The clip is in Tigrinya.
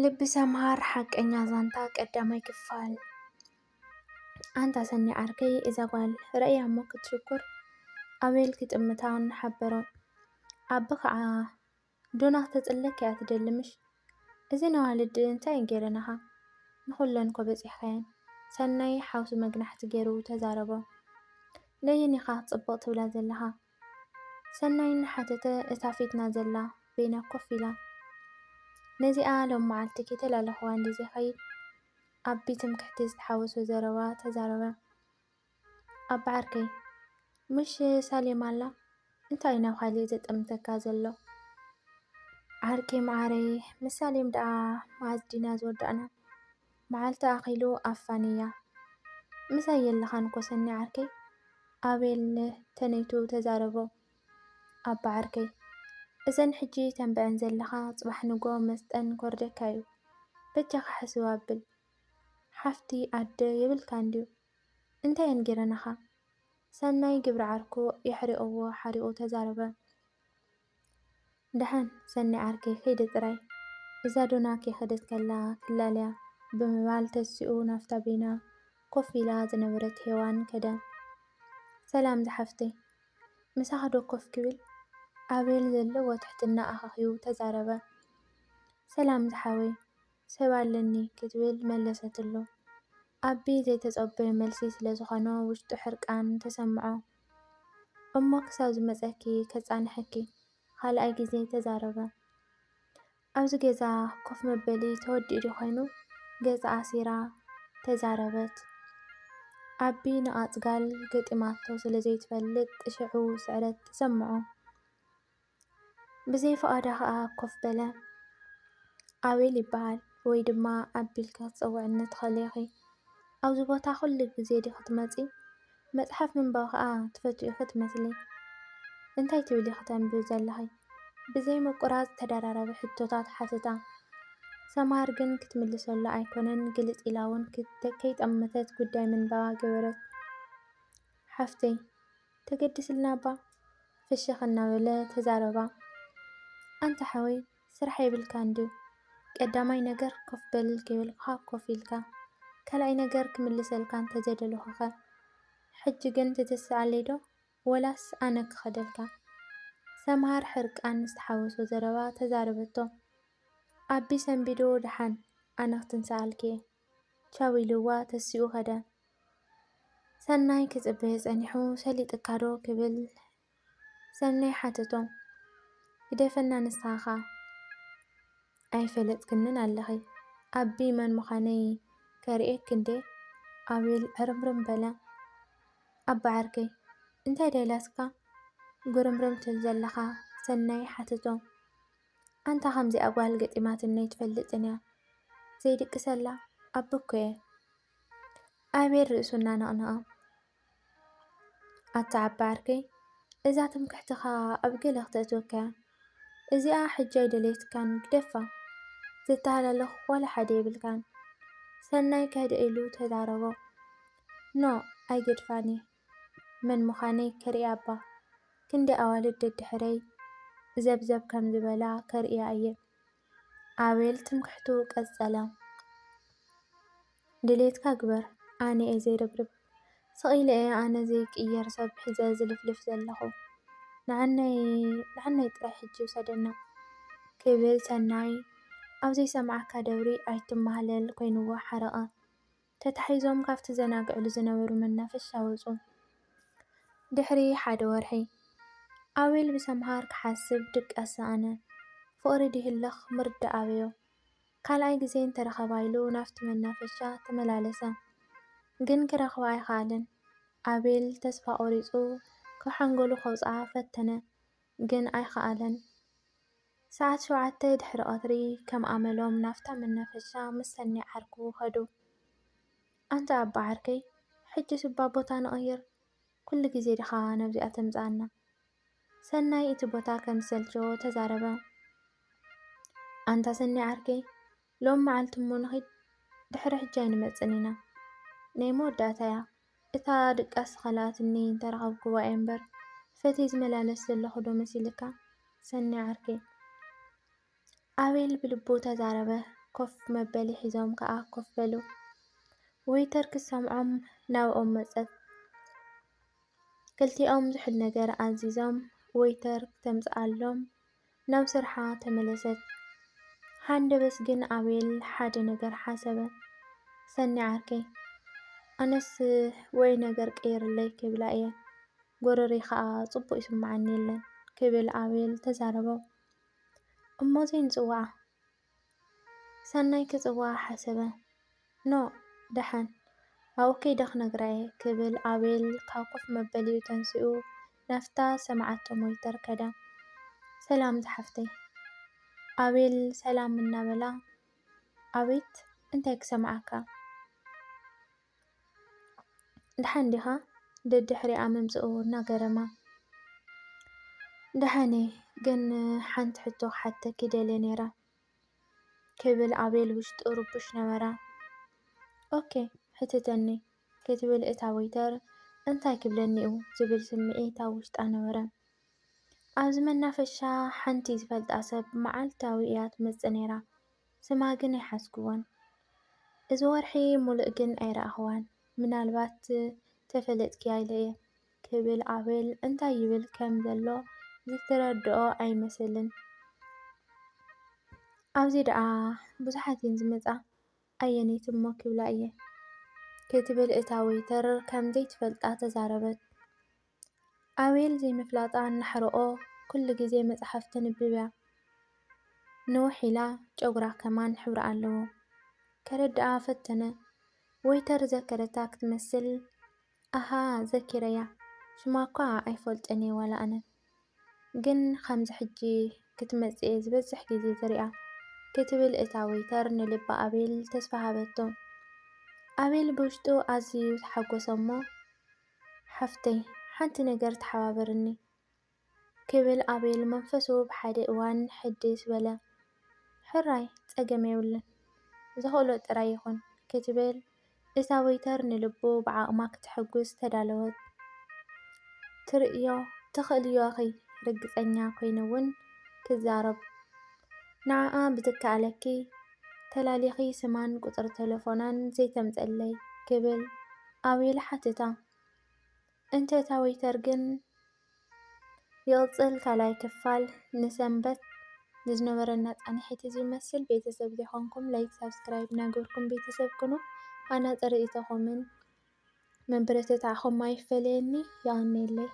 ልብ ሰምሃር ሓቀኛ ዛንታ ቀዳማይ ክፋል ኣንታ ሰኒ ዓርከይ እዛ ጓል ረእያ እሞ ክትሽኩር ኣቤል ክጥምታን ሓበሮ ኣቦ ከዓ ዶና ክተጽለክ እያ ትደልምሽ እዚ ነዋልድ እንታይ ገይረናኻ ንኹለን ኮ በጺሕኸየን ሰናይ ሓውሱ መግናሕቲ ገይሩ ተዛረቦ ለይኒኻ ጽቡቕ ትብላ ዘለኻ ሰናይ ንሓተተ እታፊትና ዘላ ቤና ኮፍ ኢላ ነዚኣ ሎም መዓልቲ ከተላለኽዋ እንዲዘኸይድ ኣቢ ትምክሕቲ ዝተሓወሶ ዘረባ ተዛረበ ኣባ ዓርከይ ምሽ ሳሌም ኣላ እንታይ ናብ ካሊእ ዘጠምተካ ዘሎ ዓርከይ መዓረይ ምሳሌም ደኣ ማዓዝዲና ዝወዳእና መዓልቲ ኣኺሉ ኣፋንያ ምሳይ የለኻን ኮ ሰኒ ዓርከይ ኣቤል ተነይቱ ተዛረቦ ኣባ ዓርከይ እዘን ሕጂ ተንብአን ዘለኻ ጽባሕ ንጎ መስጠን ኮርደካ እዩ በጃኻ ሕስብ ኣብል ሓፍቲ ኣደ የብልካ እንድዩ እንታይ ገይረናኻ ሰናይ ግብሪ ዓርኩ የሕሪኦዎ ሓሪቑ ተዛረበ ደሓን ሰኒ ዓርከይ ከይደ ጥራይ እዛ ዶና ከይኸደት ከላ ክላለያ ብምባል ተሲኡ ናፍታ ቤና ኮፍ ኢላ ዝነበረት ሄዋን ከደ ሰላም ዝሓፍተይ ምሳኻ ዶ ኮፍ ክብል ኣቤል ዘለዎ ትሕትና ኣኻኺቡ ተዛረበ ሰላም ዝሓወይ ሰብ ኣለኒ ክትብል መለሰትሉ ኣቢ ዘይተጸበየ መልሲ ስለ ዝኾኖ ውሽጡ ሕርቃን ተሰምዖ እሞ ክሳብ ዝመጸኪ ከጻንሐኪ ካልኣይ ጊዜ ተዛረበ ኣብዚ ገዛ ኮፍ መበሊ ተወዲኡ ዶ ኮይኑ ገዛ ኣሲራ ተዛረበት ኣቢ ንኣጽጋል ገጢማቶ ስለ ዘይትፈልጥ ሽዑ ስዕረት ተሰምዖ ብዘይ ፍቓዳ ኸዓ ኮፍ በለ ኣቤል ይበሃል ወይ ድማ ኣቢልካ ክጸውዕኒ ትኸለኺ ኣብዚ ቦታ ኩሉ ግዜ ዲኺ ትመጺ መጽሓፍ ምንባብ ከዓ ትፈትዩ ኢኺ ትመስሊ እንታይ ትብል ኢኺ ተንብብ ዘለኺ ብዘይ ምቁራጽ ተደራራቢ ሕቶታት ሓተታ ሰምሃር ግን ክትምልሰሉ ኣይኮነን ግልጽ ኢላ እውን ከይጠመተት ጉዳይ ምንባባ ገበረት ሓፍተይ ተገድስልና እባ ፍሽኽ እናበለ ተዛረባ ኣንታ ሓወይ ስራሕ የብልካ እንድዩ ቀዳማይ ነገር ኮፍ በል ከይበልካ ኮፍ ኢልካ ካልኣይ ነገር ክምልሰልካ እንተዘደለኹኸ ሕጂ ግን ትትስዓለይ ዶ ወላስ ኣነ ክኸደልካ ሰምሃር ሕርቃን ዝተሓወሶ ዘረባ ተዛረበቶ ኣቢ ሰንቢዱ ደሓን ኣነ ክትንሳኣልኪ እየ ቻው ኢልዋ ተሲኡ ኸደ ሰናይ ክጽበየ ጸኒሑ ሰሊጥካ ዶ ክብል ሰናይ ሓተቶም ግደፈና ንስኻኻ ኣይፈለጥክንን ኣለኺ ኣቢ መን ምዃነይ ከርኤክ እንዴ ኣቤል ዕርምርም በለ ኣባ ዓርከይ እንታይ ደይላስካ ጉርምርም ትብል ዘለኻ ሰናይ ሓተቶም ኣንታ ኸምዚ ኣጓል ገጢማትነይ ትፈልጥን እያ ዘይድቅሰላ ኣቦኮ እየ ኣቤል ርእሱ እናነቕነቐ ኣታ ዓባ ዓርከይ እዛ ትምክሕትኻ ኣብ ገለ ክተእትወካ እዚኣ ሕጂ ኣይደለይትካን ግደፋ ዘተሃላለኽ ዋላ ሓደ የብልካን ሰናይ ከህደ ኢሉ ተዛረቦ ኖ ኣይገድፋን እየ መን ምዃነይ ከርእያ እባ ክንደይ ኣዋልድ ደድሕረይ ዘብዘብ ከም ዝበላ ከርእያ እየ ኣቤል ትምክሕቱ ቀጸለ ድሌትካ ግበር ኣነ እየ ዘይርብርብ ስቒለ እየ ኣነ ዘይቅየር ሰብ ሒዘ ዝልፍልፍ ዘለኹ ንዓነይ ጥራይ ሕጂ ውሰደና ክብል ሰናይ ኣብ ዘይሰምዓካ ደብሪ ኣይትመሃለል ኮይኑዎ ሓረቐ ተታሒዞም ካብቲ ዘናግዕሉ ዝነበሩ መናፈሻ ወፁ ድሕሪ ሓደ ወርሒ ኣቤል ብሰምሃር ክሓስብ ድቀሰ ኣነ ፍቕሪ ድህልኽ ምርዳ ኣበዮ ካልኣይ ጊዜ እንተረኸባ ኢሉ ናፍቲ መናፈሻ ተመላለሰ ግን ክረኽባ ኣይከኣለን ኣቤል ተስፋ ቆሪጹ ካብ ከውፅኣ ፈተነ ግን ኣይከኣለን ሰዓት 7 ድሕሪ ቀትሪ ከም ኣመሎም ናፍታ መናፈሻ ምስ ሰኒ ዓርኩ ኸዱ ኣንታ ኣባ ዓርከይ ሕጂ ስባ ቦታ ንቕይር ኩሉ ግዜ ዲኻ ነብዚኣ ተምጽኣና ሰናይ እቲ ቦታ ከም ዝሰልቸዎ ተዛረበ ኣንታ ሰኒ ዓርከይ ሎም መዓልቲ እሞ ንኺድ ድሕሪ ሕጂ ኣይንመጽን ኢና ናይ መወዳእታ እያ እታ ድቃስ ኸላትኒ እንተረኸብክዋ እየ እምበር ፈተይ ዝመላለስ ዘለኹ ዶ መሲልካ ሰኒ ዓርከይ ኣቤል ብልቡ ተዛረበ ኮፍ መበሊ ሒዞም ከዓ ኮፍ በሉ። ወይተር ክሰምዖም ናብኦም መጸት። ክልቲኦም ዝሑል ነገር ኣዚዞም ወይተር ክተምጽኣሎም ናብ ስርሓ ተመለሰት። ሃንደበስ ግን ኣቤል ሓደ ነገር ሓሰበ። ሰኒ ዓርከይ ኣነስ ወይ ነገር ቀይርለይ ክብላ እየ ጎረሪ ከዓ ጽቡቕ ይስምዓኒ የለን ክብል ኣቤል ተዛረቦ። እሞ ዘይንጽዋዓ ሰናይ ክጽዋዓ ሓሰበ። ኖ ደሓን ኣብኡ ከይደ ክነግራ እየ ክብል ኣቤል ካብ ኮፍ መበሊኡ ተንሲኡ ናፍታ ሰምዓቶም ወይተር ከዳ። ሰላም ዝሓፍተይ ኣቤል ሰላም እናበላ ኣቤት እንታይ ክሰምዓካ ደሓን ዲኻ ደድሕሪኣ መምጽኡ እናገረማ። ደሓነ ግን ሓንቲ ሕቶ ክሓተኪ ይደልየ ነይረ ክብል ኣቤል ውሽጡ ርቡሽ ነበራ። ኦኬ ሕትተኒ ክትብል እታ ወይተር እንታይ ክብለኒኡ ዝብል ስምዒት ኣብ ውሽጣ ነበረ። ኣብዚ መናፈሻ ሓንቲ ዝፈልጣ ሰብ መዓልታዊ እያ ትመጽእ ነይራ። ስማ ግን ኣይሓስክዎን። እዚ ወርሒ ሙሉእ ግን ኣይረኣኽዋን። ምናልባት ተፈለጥኪያ ኢለ እየ ክብል ኣቤል እንታይ ይብል ከም ዘሎ ዝትረድኦ ኣይመስልን። ኣብዚ ደኣ ብዙሓት እየን ዝመጻ ኣየነይቲ እሞ ክብላ እየ ክትብል እታ ወይተር ከም ዘይትፈልጣ ተዛረበት። ኣቤል ዘይምፍላጣ እናሕረኦ ኩሉ ግዜ መጽሓፍ ተንብብ እያ። ንውሕ ኢላ ጨጉራ ከማን ሕብሪ ኣለዎ። ከረድኣ ፈተነ። ወይተር ዘከረታ ክትመስል ኣሃ ዘኪረያ ሽማ እኳ ኣይፈልጦን እየ ዋላ ኣነ ግን ከምዚ ሕጂ ክትመጽእ እየ ዝበዝሕ ግዜ ዝሪኣ ክትብል እታ ወይተር ንልባ ኣቤል ተስፋ ሃበቶ። ኣቤል ብውሽጡ ኣዝዩ ተሓጎሰ እሞ ሓፍተይ ሓንቲ ነገር ተሓባበረኒ ክብል ኣቤል መንፈሱ ብሓደ እዋን ሕድስ በለ። ሕራይ ጸገም የብልን ዝኽእሎ ጥራይ ይኹን ክትብል እታ ወይተር ንልቡ ብዓቕማ ክትሕጉስ ተዳለወት። ትኽእልዮ ኣኺ ርግጸኛ ኮይኑ እውን ክዛረብ ንዓኣ ብዝከኣለኪ ተላሊኺ ስማን ቁጽሪ ተሌፎናን ዘይተምጸለይ ክብል ኣቤል ሓተታ። እንተ እታ ወይተር ግን ይቕጽል ካልኣይ ክፋል ንሰንበት ንዝነበረና ጻንሒት እዚ ይመስል። ቤተሰብ ዘይኮንኩም ላይክ ሳብስክራይብ እናገበርኩም ቤተሰብ ኩኑ። ሃናፂ ርእይቶኹምን መበረታትዕኹም ኣይፈለየኒ። ይቀኒየለይ።